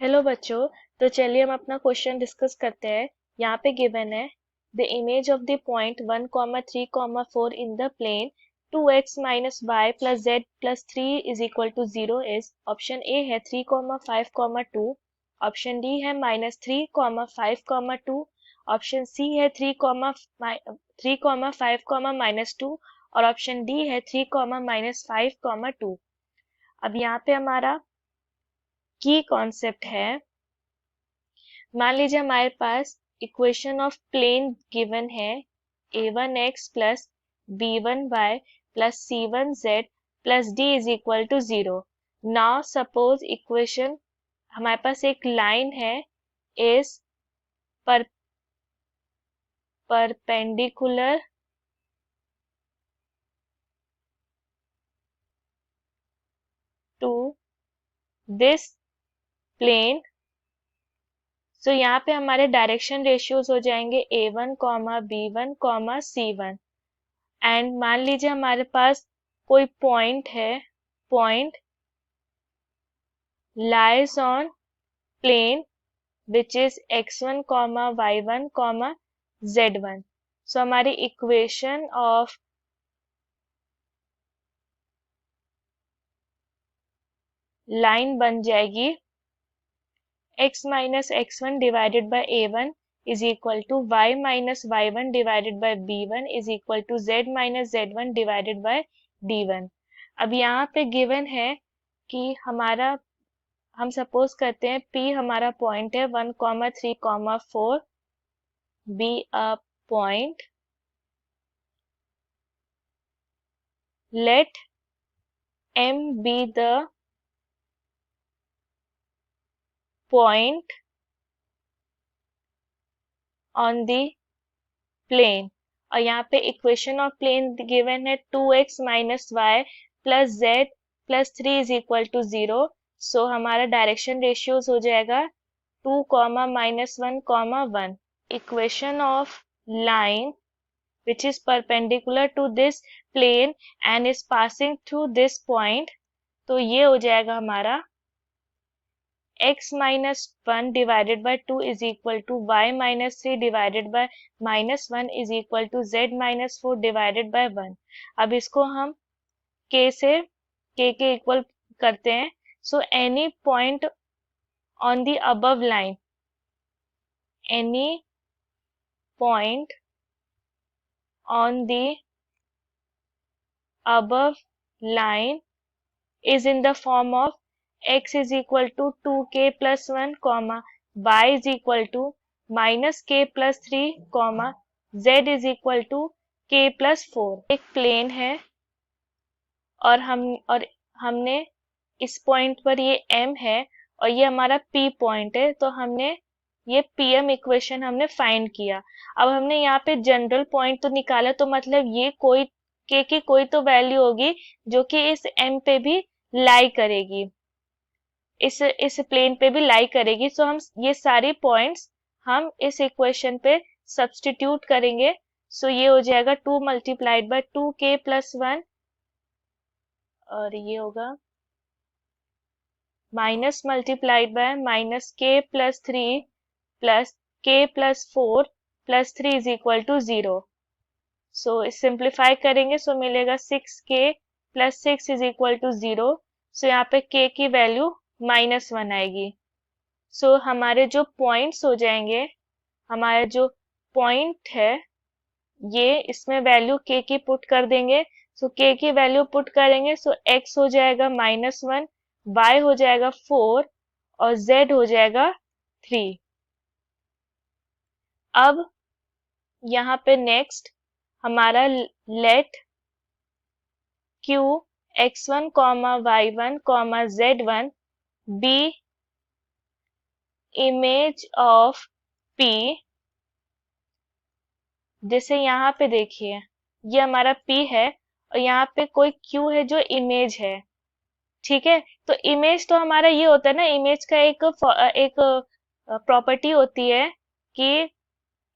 Hello बच्चों। तो चलिए हम अपना क्वेश्चन डिस्कस करते हैं। यहाँ पे गिवन है the image of the point 1,3,4 in the plane 2x minus Y plus Z plus 3 is equal to 0 is. Option A है 3,5,2, ऑप्शन डी है -3,5,2, ऑप्शन सी है 3,5,-2 और ऑप्शन डी है 3,-5,2। अब यहाँ पे हमारा की कॉन्सेप्ट है, मान लीजिए हमारे पास इक्वेशन ऑफ प्लेन गिवन है a1x plus b1y plus c1z plus d is equal to 0। Now suppose equation हमारे पास एक लाइन है is perpendicular to this plane. So यहाँ पे हमारे डायरेक्शन रेशियोज हो जाएंगे a1, b1, c1। एंड मान लीजिए हमारे पास कोई पॉइंट है, point lies on plane which is x1, y1, z1। So हमारी इक्वेशन ऑफ लाइन बन जाएगी x minus x1 divided by a1 is equal to y minus y1 divided by b1 is equal to z minus z1 divided by d1। अब यहाँ पे given है कि हमारा, हम सपोज करते हैं P हमारा पॉइंट है 1,3,4 be a point, let M be the point on the plane। और यहाँ पे इक्वेशन ऑफ प्लेन गिवन है 2x minus Y plus Z plus 3 is equal to 0। So हमारा डायरेक्शन रेशियोज हो जाएगा 2, -1, 1। Equation of line which is perpendicular to this plane and is passing through this point। तो ये हो जाएगा हमारा x minus 1 divided by 2 is equal to y minus 3 divided by -1 is equal to z minus 4 divided by 1। अब इसको हम k से k के इक्वल करते हैं। So any point on the above line, any point on the above line is in the form of x is equal to 2k plus 1, y is equal to minus k plus 3, z is equal to k plus 4। एक plane है और हमने इस point पर ये m है और ये हमारा p पॉइंट है। तो हमने ये pm इक्वेशन हमने फाइंड किया। अब हमने यहाँ पे जनरल पॉइंट तो निकाला, तो मतलब ये कोई k की कोई तो वैल्यू होगी जो कि इस m पे भी लाई करेगी, इस प्लेन पे भी लाई करेगी। सो हम ये सारी पॉइंट्स हम इस इक्वेशन पे सब्स्टिट्यूट करेंगे। सो ये हो जाएगा 2 मल्टीप्लाइड बाय 2k प्लस 1 और ये होगा minus multiplied by minus k plus 3 plus k plus 4 plus 3 is equal to 0। So simplify करेंगे, सो मिलेगा 6k plus 6 is equal to 0। So यहाँ पे k की वैल्यू -1 आएगी। सो हमारे जो पॉइंट्स हो जाएंगे, हमारा जो पॉइंट है ये, इसमें वैल्यू k की पुट कर देंगे। सो k की वैल्यू पुट करेंगे, सो x हो जाएगा -1, y हो जाएगा 4 और z हो जाएगा 3। अब यहाँ पे नेक्स्ट हमारा let q x1, y1, z1 be image of p। जैसे यहाँ पे देखिए ये हमारा p है और यहाँ पे कोई q है जो इमेज है, ठीक है। तो इमेज तो हमारा ये होता है ना, इमेज का एक प्रॉपर्टी होती है कि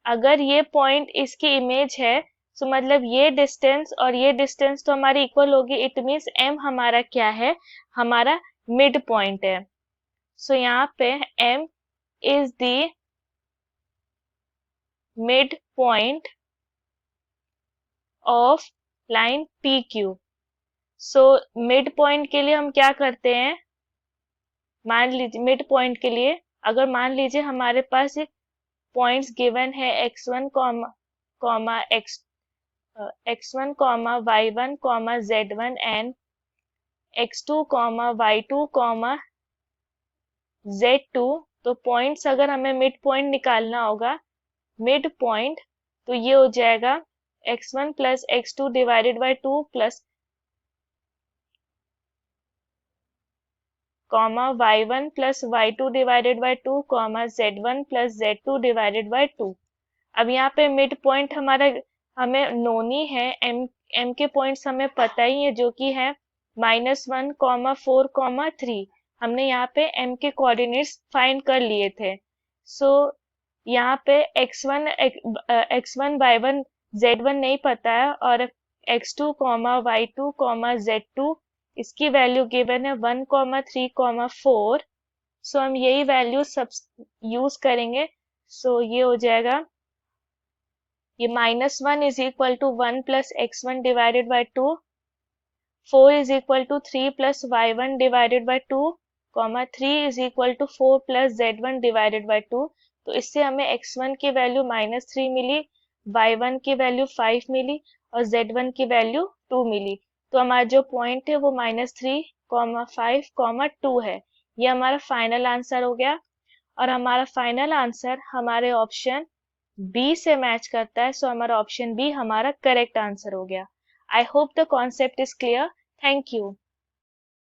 अगर ये पॉइंट इसकी इमेज है तो मतलब ये डिस्टेंस और ये डिस्टेंस तो हमारी इक्वल होगी। इट मीन्स m हमारा क्या है, हमारा मिड पॉइंट है। सो यहाँ पे m is the midpoint of line PQ. So mid point के लिए हम क्या करते हैं, मान लीजिए मिड पॉइंट के लिए अगर मान लीजिए हमारे पास पॉइंट्स गिवन है x1 comma x1 comma y1 comma z1 and x2 comma y2 comma z2, तो पॉइंट्स अगर हमें मिड पॉइंट निकालना होगा, मिड पॉइंट तो ये हो जाएगा x1 plus x2 divided by 2 plus comma y1 plus y2 divided by 2 comma z1 plus z2 divided by 2। अब यहाँ पे मिड पॉइंट हमारा हमें नोनी है, m के पॉइंट्स हमें पता ही है जो कि है -1 कॉमा 4 कॉमा 3। हमने यहाँ पे m के कोऑर्डिनेट्स फाइंड कर लिए थे। सो यहाँ पे x1 y1 z1 नहीं पता है और x2 comma y2 comma z2 इसकी वैल्यू गिवन है 1,3,4। सो हम यही वैल्यू सब यूज करेंगे। सो ये हो जाएगा, ये -1 is equal to 1 plus x1 divided by 2, 4 is equal to 3 plus y1 divided by 2, comma 3 is equal to 4 plus z1 divided by 2। तो इससे हमें x1 की वैल्यू -3 मिली, y1 की वैल्यू 5 मिली और z1 की वैल्यू 2 मिली। तो हमारा जो पॉइंट है वो -3, 5, 2 है। ये हमारा फाइनल आंसर हो गया और हमारा फाइनल आंसर हमारे ऑप्शन बी से मैच करता है। सो हमारा ऑप्शन बी हमारा करेक्ट आंसर हो गया। I hope the concept is clear. Thank you.